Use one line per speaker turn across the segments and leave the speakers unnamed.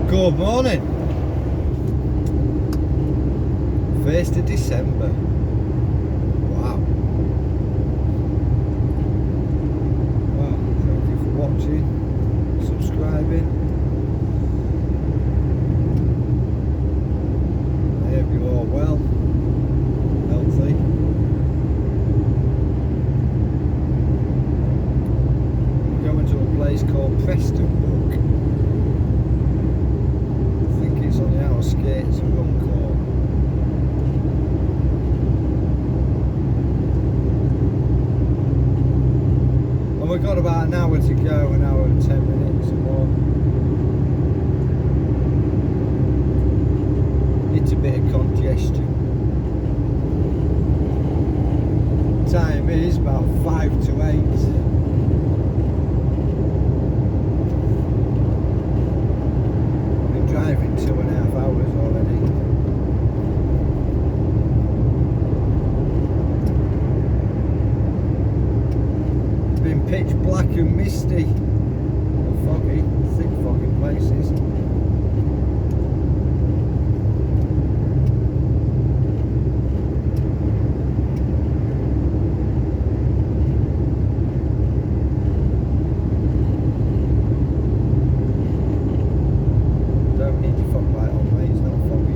Good morning. 1st of December. Wow. Well, thank you for watching, subscribing. I hope you're all well, healthy. We're going to a place called Prestonbrook. It's on the outskirts of Runcorn. And we've got about an hour to go, an hour and 10 minutes or more. It's a bit of congestion. Time is about 5 to 8. Driving 2.5 hours already. It's been pitch black and misty and foggy, thick fog in places. Don't need your fog light on, mate, it's not foggy.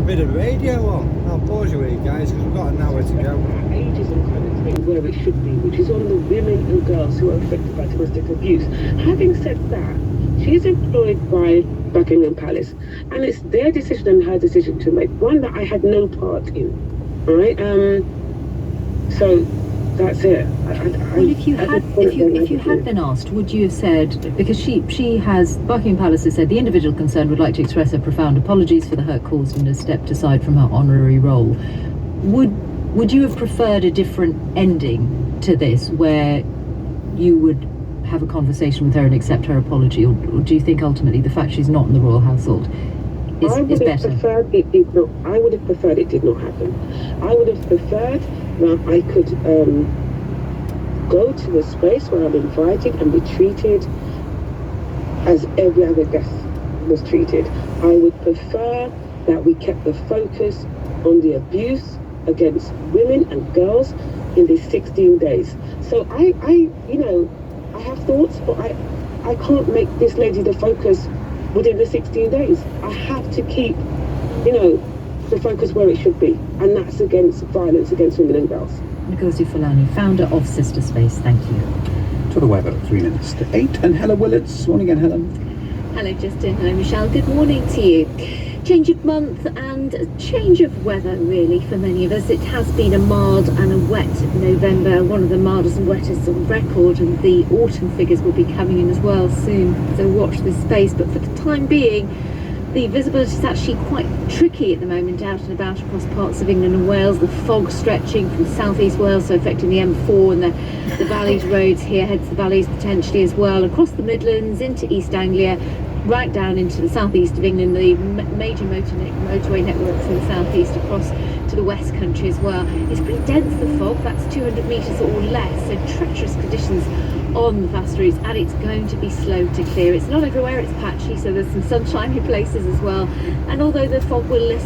Bit of radio on. I'll pause you here, guys, because we've got an hour to go.
Ageism kind of thing where it should be, which is on the women and girls who are affected by domestic abuse. Having said that, she's employed by Buckingham Palace, and it's their decision and her decision to make, one that I had no part in. All right, so that's it.
Well, if you had been asked, would you have said, because she has, Buckingham Palace has said, the individual concerned would like to express her profound apologies for the hurt caused and has stepped aside from her honorary role. Would you have preferred a different ending to this, where you would have a conversation with her and accept her apology, or do you think ultimately the fact she's not in the royal household is better?
I would have preferred it did not happen. I would have preferred that I could go to a space where I'm invited and be treated as every other guest was treated. I would prefer that we kept the focus on the abuse against women and girls in these 16 days. So I have thoughts, but I can't make this lady the focus within the 16 days. I have to keep, the focus where it should be, and that's against violence against women and girls.
Ngozi Fulani, founder of Sister Space, thank you.
To the weather at 3 minutes to 8, and Helen Willards. Morning again, Helen.
Hello Justin, hello Michelle, good morning to you. Change of month and a change of weather really for many of us. It has been a mild and a wet November, one of the mildest and wettest on record, and the autumn figures will be coming in as well soon, so watch this space. But for the time being, the visibility is actually quite tricky at the moment out and about across parts of England and Wales. The fog stretching from southeast Wales, so affecting the M4 and the valleys roads here, heads the valleys potentially as well, across the Midlands, into East Anglia, right down into the southeast of England, the major motorway networks in the southeast across to the West Country as well. It's pretty dense, the fog, that's 200 metres or less, so treacherous conditions on the fast routes, and it's going to be slow to clear. It's not everywhere, it's patchy, so there's some sunshiny places as well, and although the fog will lift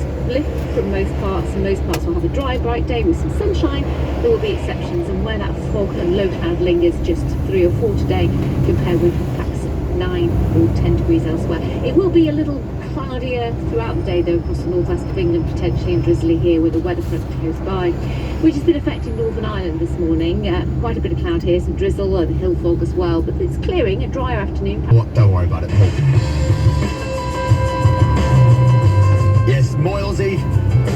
from most parts, and most parts will have a dry, bright day with some sunshine, there will be exceptions, and where that fog and low cloud lingers, just 3 or 4 today compared with perhaps 9 or 10 degrees elsewhere. It will be a little cloudier throughout the day though across the northwest of England, potentially, and drizzly here with a weather front close by, which has been affecting Northern Ireland this morning. Quite a bit of cloud here, some drizzle and hill fog as well, but it's clearing, a drier afternoon.
Don't worry about it, Paul. Yes, Moylesy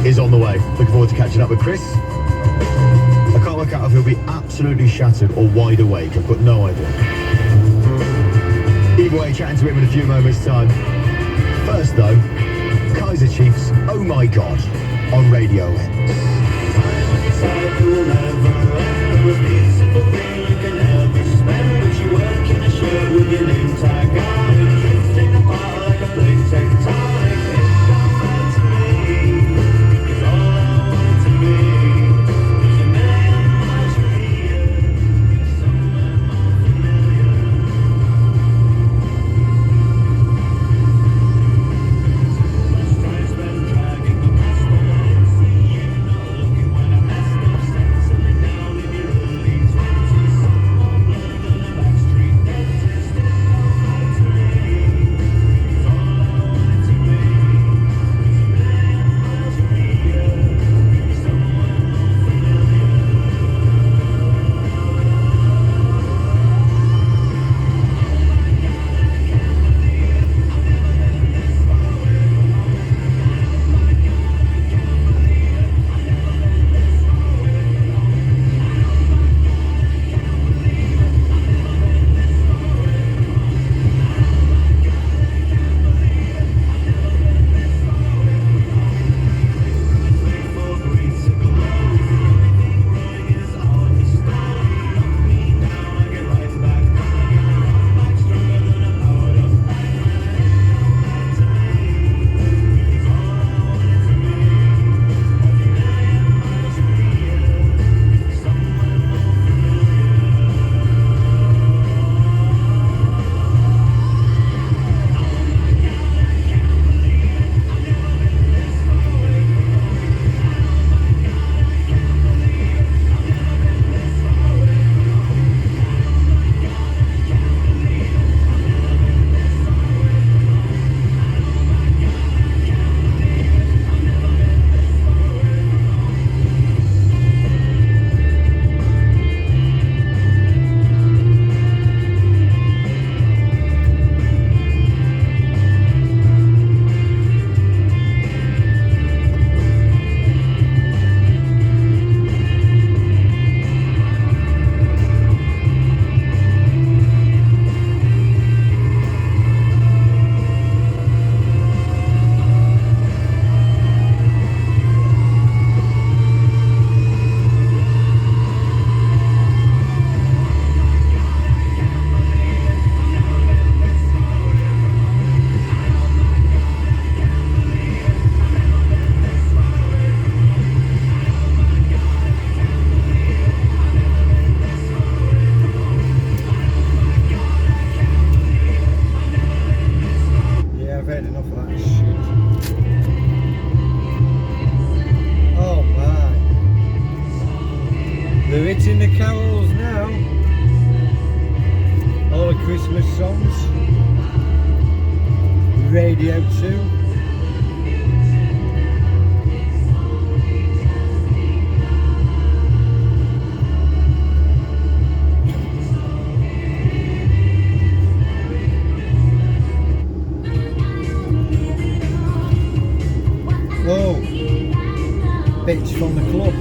is on the way. Looking forward to catching up with Chris. I can't work out if he'll be absolutely shattered or wide awake. I've got no idea. Either way, chatting to him in a few moments' time. First though, Kaiser Chiefs, Oh My God, on Radio X.
They're hitting the carols now. All the Christmas songs. Radio 2. Oh, bitch from the club.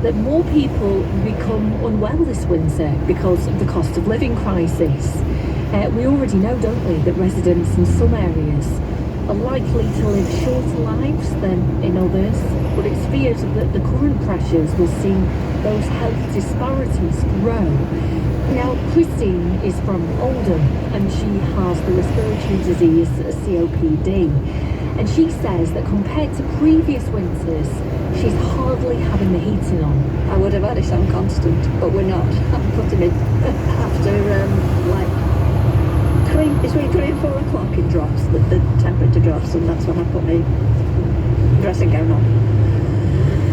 that more people become unwell this winter because of the cost of living crisis. We already know, don't we, that residents in some areas are likely to live shorter lives than in others, but it's feared that the current pressures will see those health disparities grow. Now, Christine is from Oldham and she has the respiratory disease COPD, and she says that compared to previous winters, she's hardly having the heating on.
I would have had it on constant, but we're not. I'm putting it after between 3 and 4 o'clock it drops, the temperature drops, and that's when I put my dressing gown on.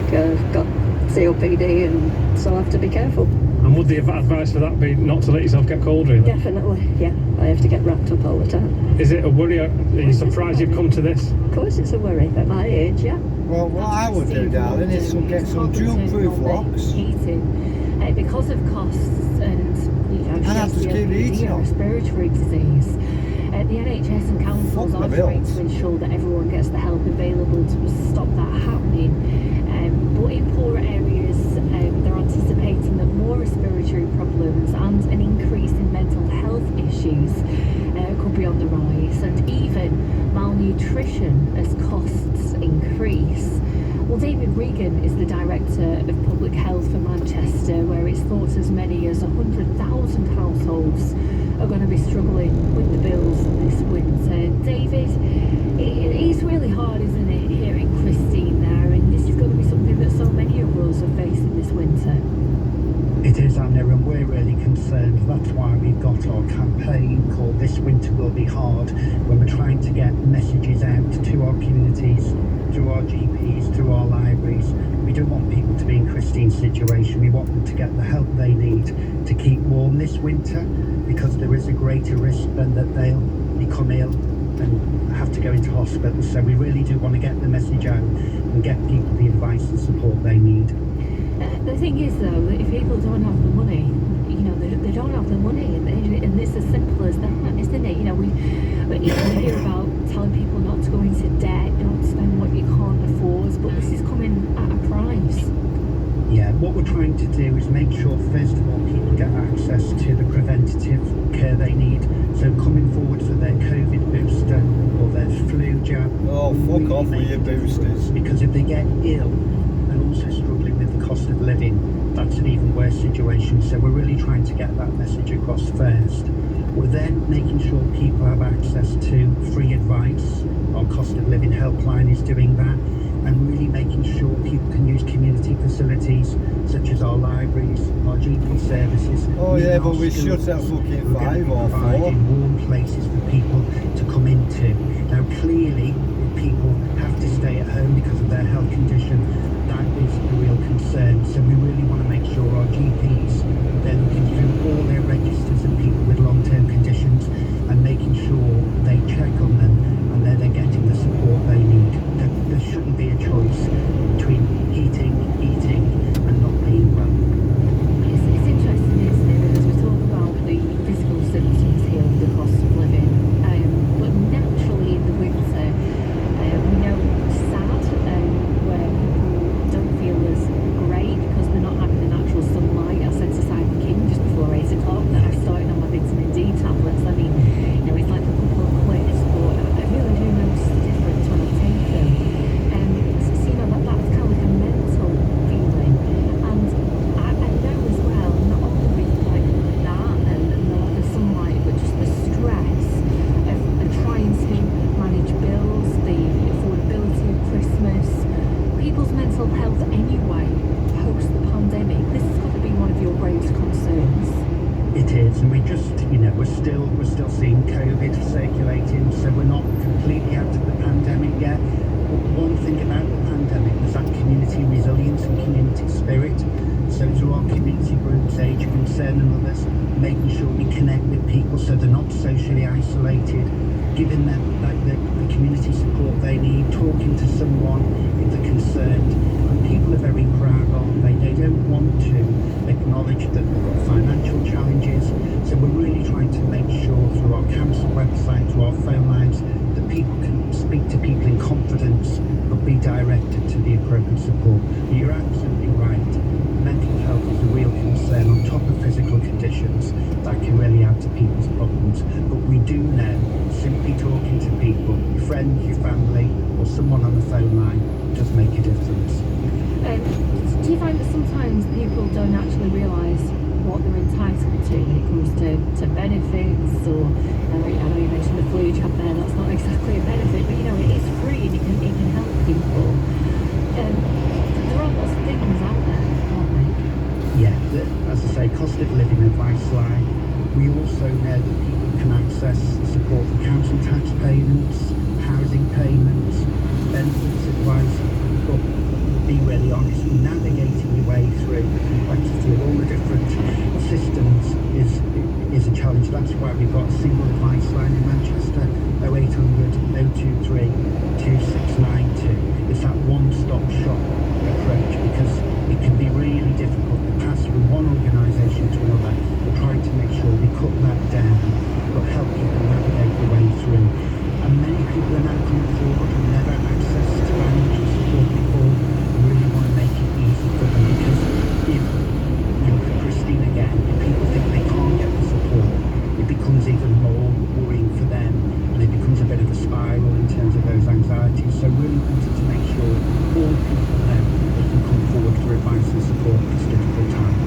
I've got COPD and so I have to be careful.
And would the advice for that be not to let yourself get cold, really?
Definitely, yeah. I have to get wrapped up all the time.
Is it a worry? Are you surprised you've come to this?
Of course it's a worry at my age, yeah.
Well, what I would do, darling, is get some dual-proof locks.
Heating, because of costs and
And have to keep the heating on.
respiratory disease. The NHS and councils are trying to ensure that everyone gets the help available to stop that happening. But in poorer areas, they're anticipating that more respiratory problems and an increase in mental health issues could be on the rise, and even malnutrition as costs increase. Well, David Regan is the Director of Public Health for Manchester, where it's thought as many as 100,000 households are going to be struggling with the bills this winter. David, it's really hard, isn't it, hearing Christine there, and this is going to be something that so many of us are facing this winter.
It is, Anna, and we're really concerned. That's why we've got our campaign called This Winter Will Be Hard, when we're trying to get messages out to our communities, through our GPs, through our libraries. We don't want people to be in Christine's situation. We want them to get the help they need to keep warm this winter, because there is a greater risk then that they'll become ill and have to go into hospital. So we really do want to get the message out and get people the advice and support they need.
The thing is, though, that if people don't have the money, they don't have the money, and it's as simple as that, isn't it? We hear about telling people not to go into debt, don't spend what you can't afford, but this is coming at a price.
Yeah, what we're trying to do is make sure, first of all, people get access to the preventative care they need. So coming forward for their COVID booster or their flu jab.
Oh, fuck off with your boosters.
Because if they get ill and also struggling with the cost of living, that's an even worse situation. So we're really trying to get that message across first. We're then making sure people have access to free advice. Our cost of living helpline is doing that, and really making sure people can use community facilities such as our libraries, our GP services.
Oh yeah, but we
schools.
shut at fucking
We're going to
5
be
or 4.
providing warm places for people to come into. Now clearly, if people have to stay at home because of their health condition, that is a real concern. So we really want to make sure our GPs, they're looking through all their registers of people with long-term conditions and making sure they check on them and that they're getting the support they need. There shouldn't be a choice between eating, and not being well.
It's interesting, isn't it, because we talk about the physical symptoms here of the cost of living, but naturally in the winter, we know it's sad where people don't feel as great because they're not having the natural sunlight. I said to Simon King just before 8 o'clock that I started on my vitamin D tablets. I mean, you know, it's like a couple of quid, but I really do notice the difference when I take them. So you know, that's kind of like a mental feeling. And I know as well, not only with like that and the lack of sunlight, but just the stress of trying to manage bills, the affordability of Christmas, people's mental health anyway, post the pandemic. This has got to be one of your greatest concerns.
It is, and we just, you know, we're still seeing COVID circulating, so we're not completely out of the pandemic yet. But one thing about the pandemic was that community resilience and community spirit. So through our community groups, Age Concern and others, making sure we connect with people so they're not socially isolated, giving them the community support they need, talking to someone if they're concerned. And people are very proud, aren't they? They don't want to acknowledge that they've got financial challenges. So we're really trying to make sure through our council website, through our phone lines, that people can speak to people in confidence but be directed to the appropriate support. But you're absolutely right. Mental health is a real concern on top of physical conditions that can really add to people's problems. But we do know simply talking to people, your friends, your family, or someone on the phone line does make a difference.
Do you find that sometimes people don't actually realise what they're entitled to when it comes to benefits, or I know you mentioned the flu jab there, that's not exactly a benefit, but you know, it is free and it can help people. There are lots of things out there, aren't there?
Yeah, as I say, cost of living advice line. We also know that people can access support for council tax payments, housing payments, benefits advice, but be really honest, navigating your way through the complexity of all the different systems is a challenge. That's why we've got a single advice line in Manchester, 0800 023 2692. It's that one-stop shop approach, because it can be really difficult to pass from one organisation to another. We're trying to make sure we cut that down, but help people navigate the way through. And many people are now coming forward who never had access to financial support before. We really want to make it easy for them, because if you look at Christine again, if people think they can't get the support, it becomes even more worrying for them, and it becomes a bit of a spiral in terms of those anxieties. So really wanted to make sure all people know they can come forward for advice and support at this difficult time.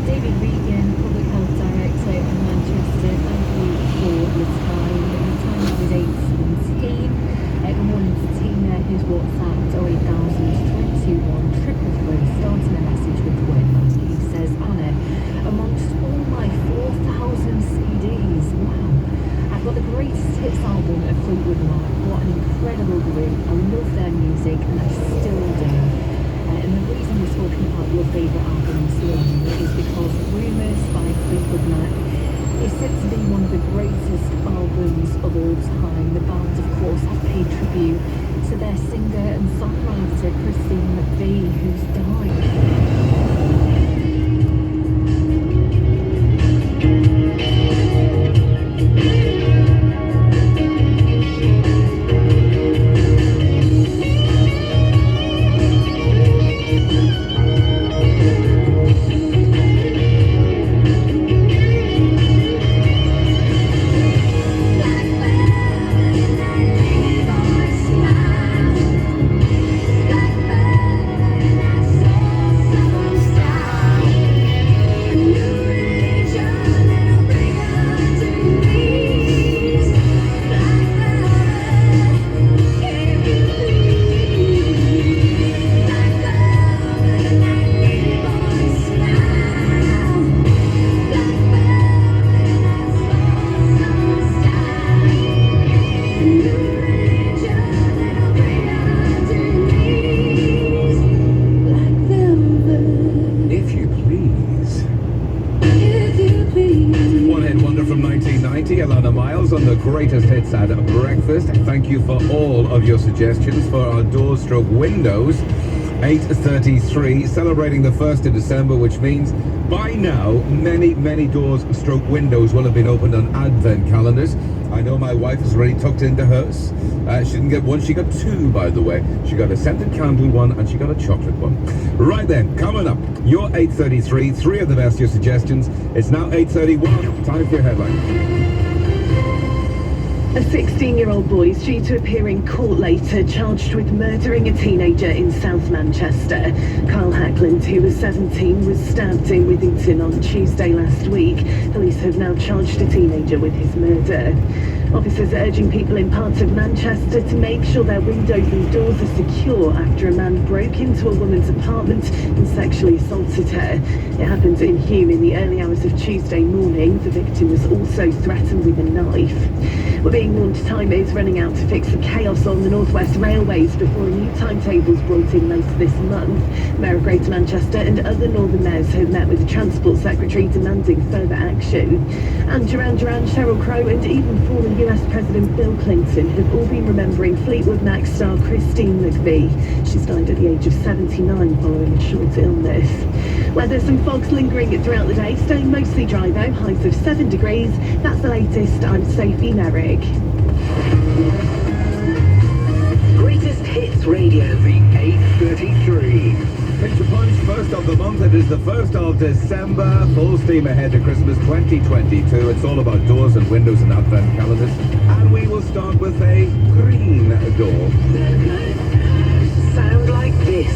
David Regan, Public Health Director in Manchester, thank you for your time. The time now is 8:17. Good morning to Tina, who's WhatsApped 08021 333, starting a message with the word money. He says, Anna, amongst all my 4,000 CDs, wow, I've got the greatest hits album of Fleetwood Mac. What an incredible group. I love their music and I still do. And the reason we're talking about your favourite albums, Lynn, is because Rumours by Fleetwood Mac is said to be one of the greatest albums of all time. The band, of course, have paid tribute to their singer and songwriter Christine McVie, who's died.
Smile, blackbird, and I saw 8:30, Alana Miles on the greatest hits at breakfast. Thank you for all of your suggestions for our doors stroke windows. 8:33, celebrating the 1st of December, which means by now many doors stroke windows will have been opened on advent calendars. I know my wife is already tucked into hers. She didn't get one, she got two, by the way. She got a scented candle one and she got a chocolate one. Right then, coming up, your 8:33, three of the best, your suggestions. It's now 8:31, time for your headline.
A 16-year-old boy is due to appear in court later, charged with murdering a teenager in South Manchester. Kyle Hackland, who was 17, was stabbed in Withington on Tuesday last week. Police have now charged a teenager with his murder. Officers are urging people in parts of Manchester to make sure their windows and doors are secure after a man broke into a woman's apartment and sexually assaulted her. It happened in Hume in the early hours of Tuesday morning. The victim was also threatened with a knife. We're being warned time is running out to fix the chaos on the North West Railways before a new timetable is brought in later this month. Mayor of Greater Manchester and other northern mayors have met with the Transport Secretary demanding further action. And Duran Duran, Sheryl Crow and even former US President Bill Clinton have all been remembering Fleetwood Mac star Christine McVie. She's died at the age of 79 following a short illness. Weather, some fog's lingering throughout the day, staying mostly dry though, highs of 7 degrees. That's the latest. I'm Sophie Merrick.
Greatest Hits Radio, the 8:33.
Picture Punch, first of the month. It is the 1st of December. Full steam ahead to Christmas 2022. It's all about doors and windows and advent calendars. And we will start with a green door.
Sound like this.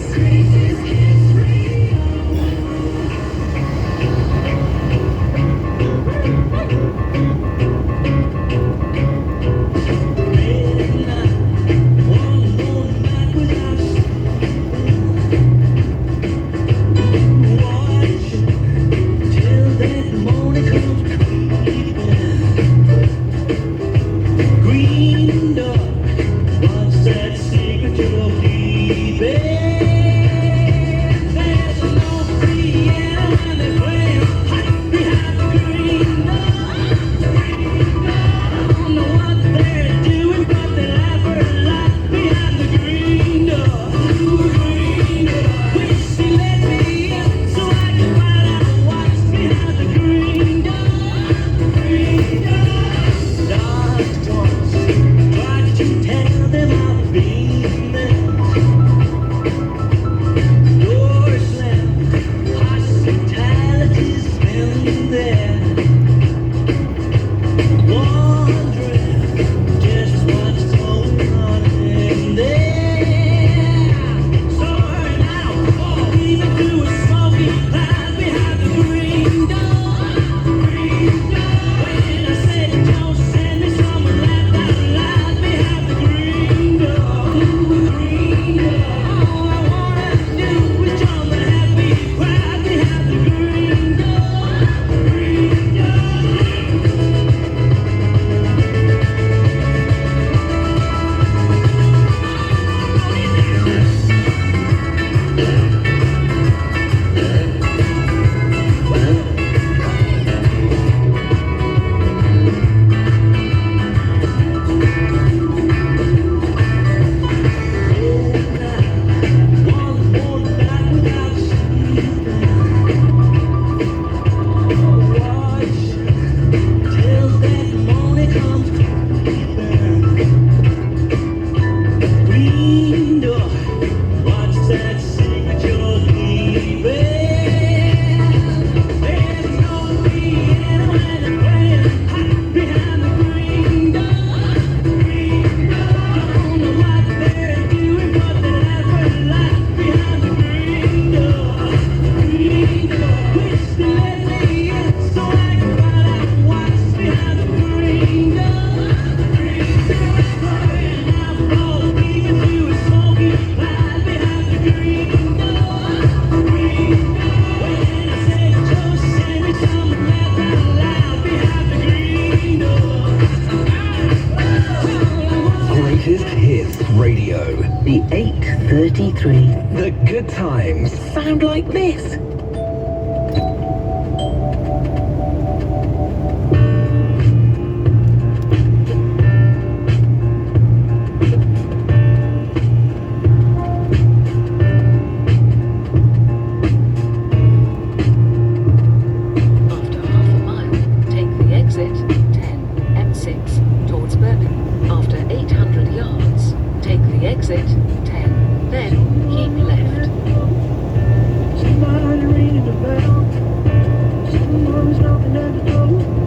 Someone's knocking at the door.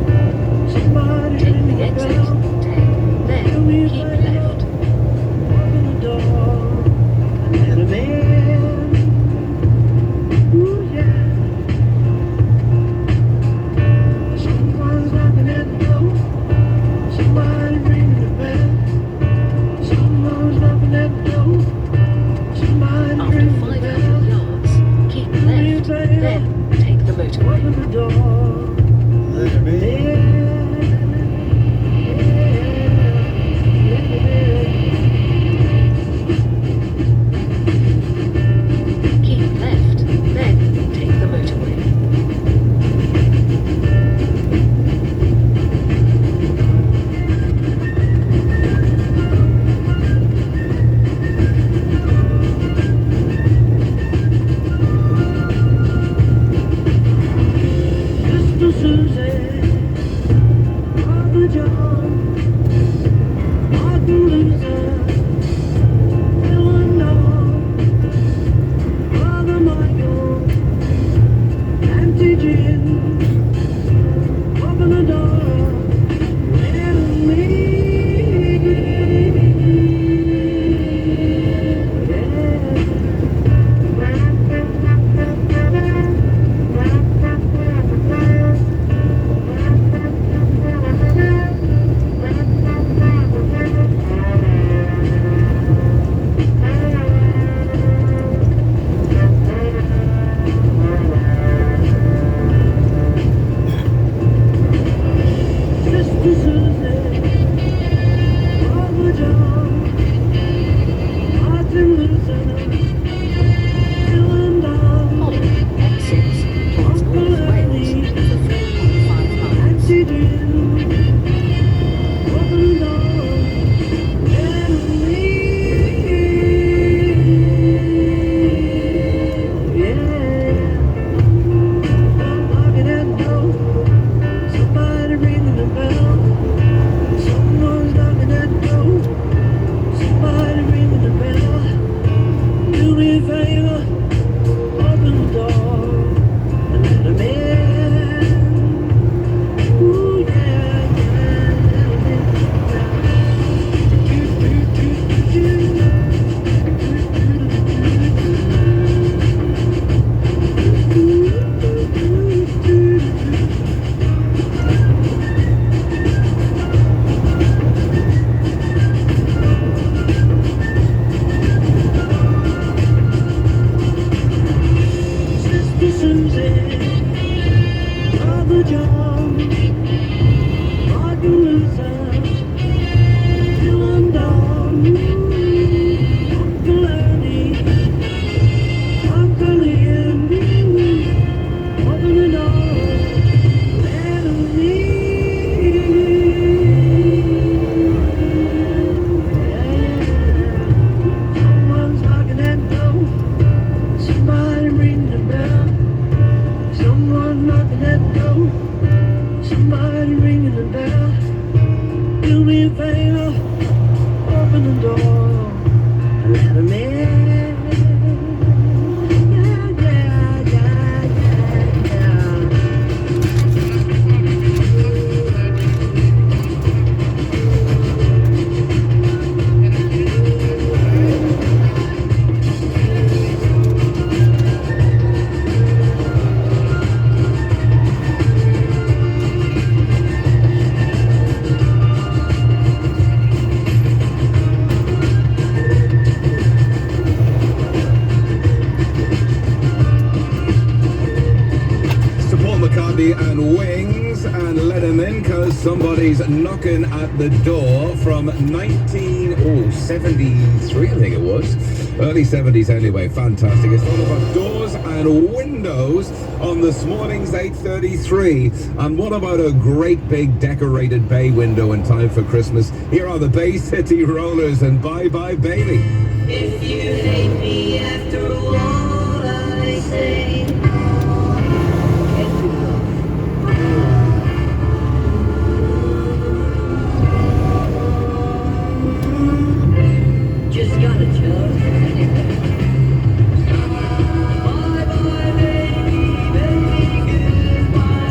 Somebody
Take
ring
the
the
exit.
bell.
Then keep left.
Open the door and let him in. Ooh, yeah. Someone's knocking at the door. Somebody ring the bell. Someone's knocking at the door. Somebody
After
ring the
500
bell.
yards, keep left. Then take the motorway.
Open the door.
Let him in.
Keep left. Then take the motorway.
Mr. Susie, Papa John, Martin Luther, Eleanor, Brother Michael, Auntie Jean, open the door, let me. Sister Susie, Papa John, Martin Luther, Eleanor,
Exits towards North Wales for 3.5 miles.
Auntie Jean, open the door, let me. Yeah, I'm knocking at the door. Somebody ringing the bell. Someone's knocking at the door. Somebody ringing the bell. Do me a favor, open the door and let them in. Ooh, yeah, yeah, let 'em in. Sister Susie, Brother John, Martin Luther, Eleanor, Uncle Ernie, Uncle Ian, open the door, let 'em in. Someone's knocking at the door. Somebody ring the bell. Someone knocking at the door. Somebody ringing the bell. Do me a favor, open the door and let 'em in. Yeah, yeah, yeah, yeah,
Support McCartney and Wings and let him in because somebody's knocking at the door from 1973, I think it was. Early 70s anyway, fantastic. It's all about doors and windows on this morning's 8:33. And what about a great big decorated bay window in time for Christmas? Here are the Bay City Rollers and Bye Bye Baby.
If you hate me after all I say, just got a job. Bye bye baby, baby goodbye.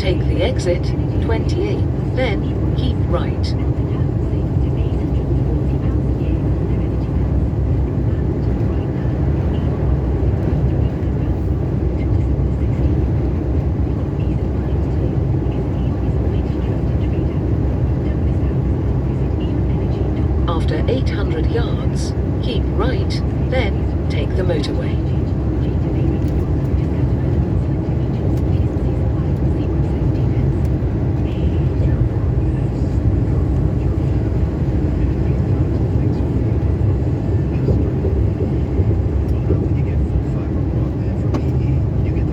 Take the exit 28, then keep right. After 800 yards, keep right, then take the motorway.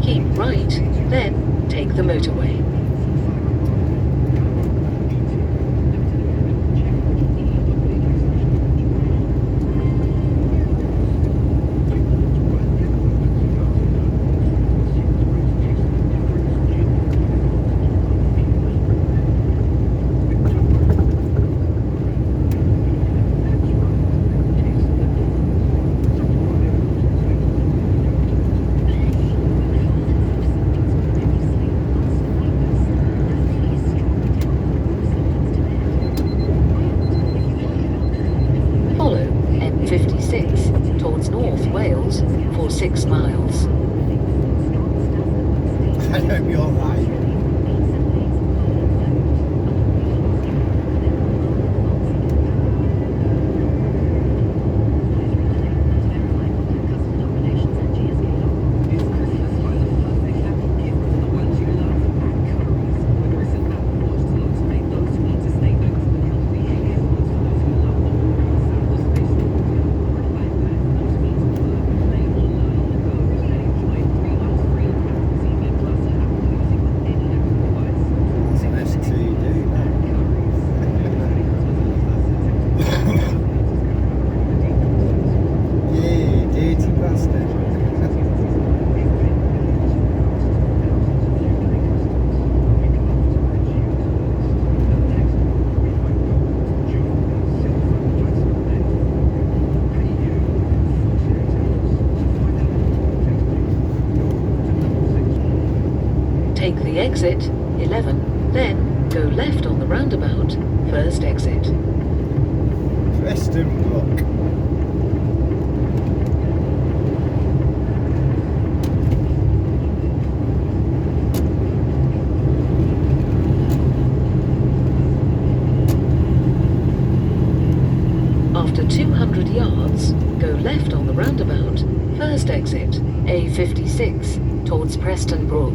Keep right, then take the motorway. Follow M56 towards North Wales for 6 miles.
I hope you're right.
Take the exit 11, then go left on the roundabout, first exit.
Preston Brook.
After 200 yards, go left on the roundabout, first exit, A56, towards Preston Brook.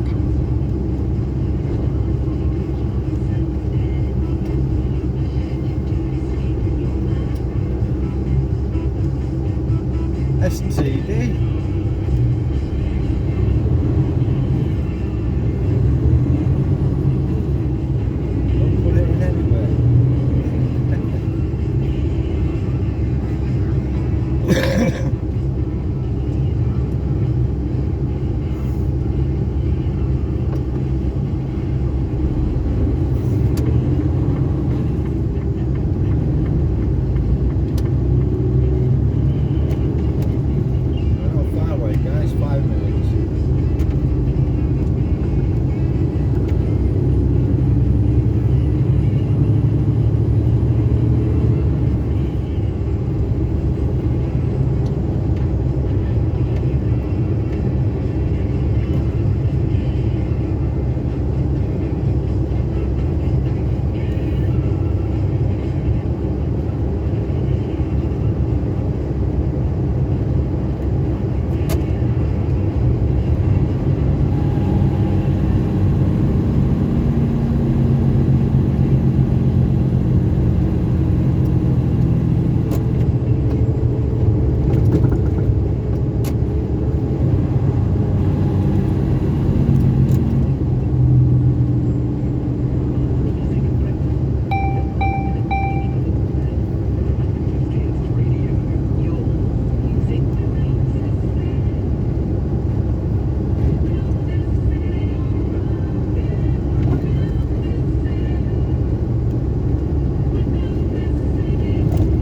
STD. Don't put it in anywhere. Guys, 5 minutes.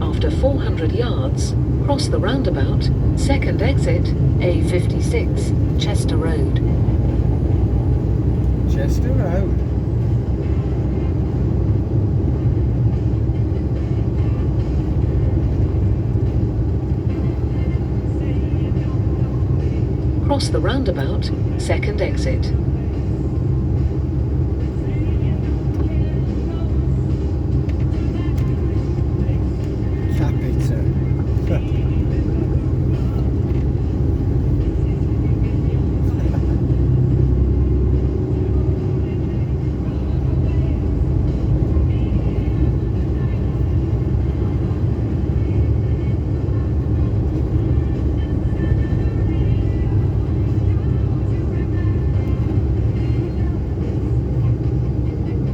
After 400 yards, cross the roundabout, second exit, A56, Chester Road.
Chester Road.
Towards the roundabout, second exit.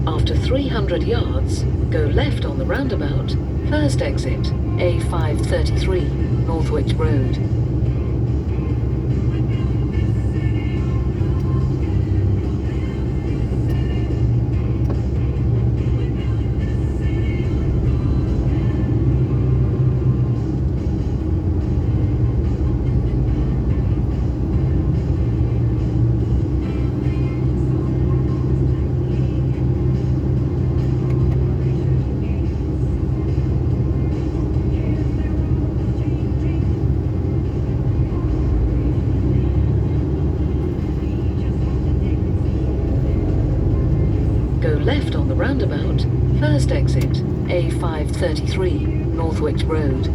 After 300 yards, go left on the roundabout, first exit, A533, Northwich Road. Left on the roundabout, first exit, A533, Northwich Road.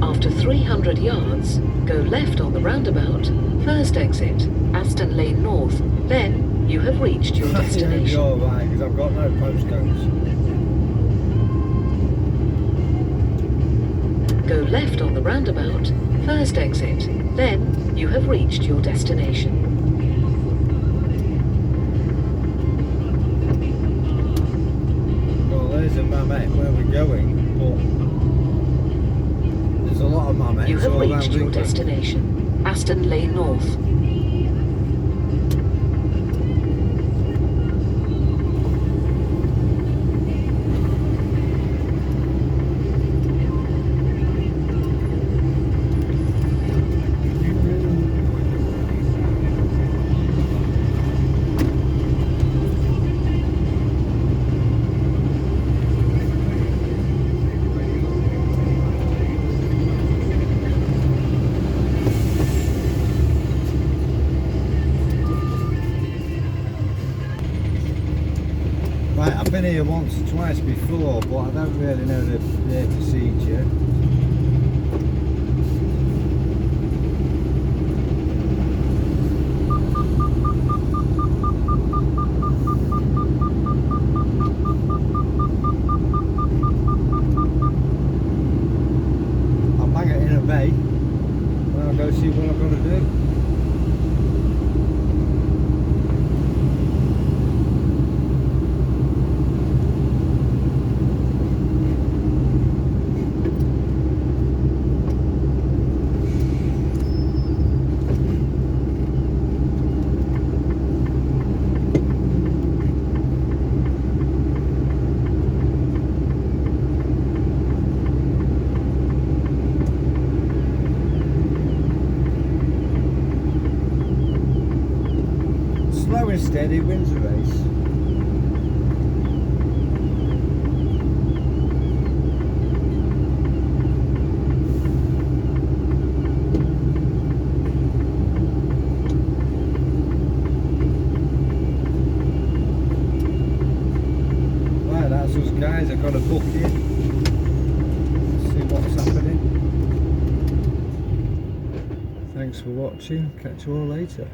After 300 yards, go left on the roundabout, first exit, Aston Lane North. Then you have reached your destination.
You're right, because I've got no postcodes.
Go left on the roundabout, first exit. Then you have reached your destination.
There's a Mamet where we're going, but there's a lot of Mamets.
You have
all around
reached your
England.
destination, Aston Lane North.
Right, I've been here once or twice before, but I don't really know the procedure. I'll bang it in a bay, and I'll go see what I've got to do. Slow and steady wins the race. Right, that's us guys. I've got a book in. Let's see what's happening. Thanks for watching. Catch you all later.